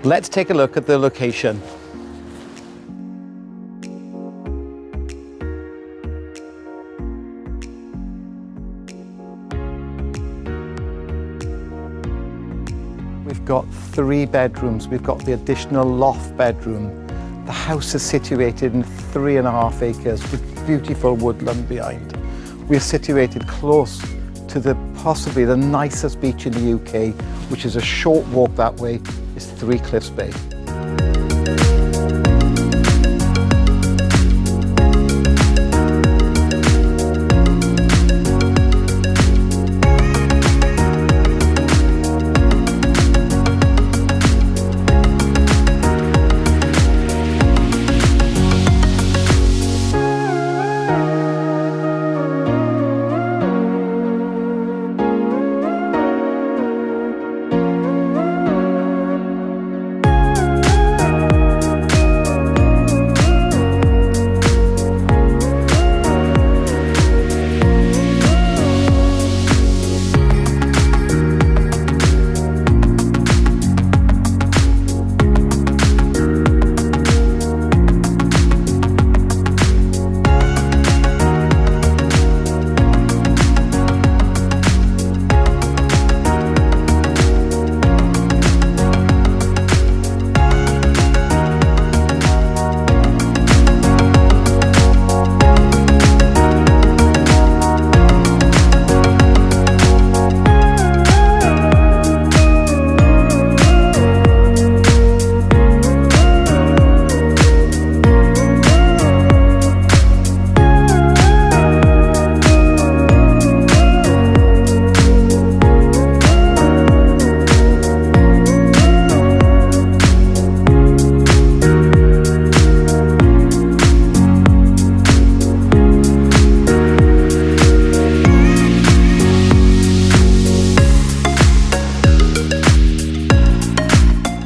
Let's take a look at the location. We've got 3 bedrooms. We've got the additional loft bedroom. The house is situated in 3.5 acres with beautiful woodland behind. We're situated close to possibly the nicest beach in the UK, which is a short walk that way, is Three Cliffs Bay.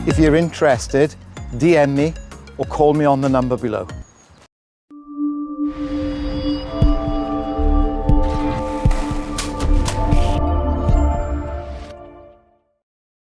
If you're interested, DM me or call me on the number below.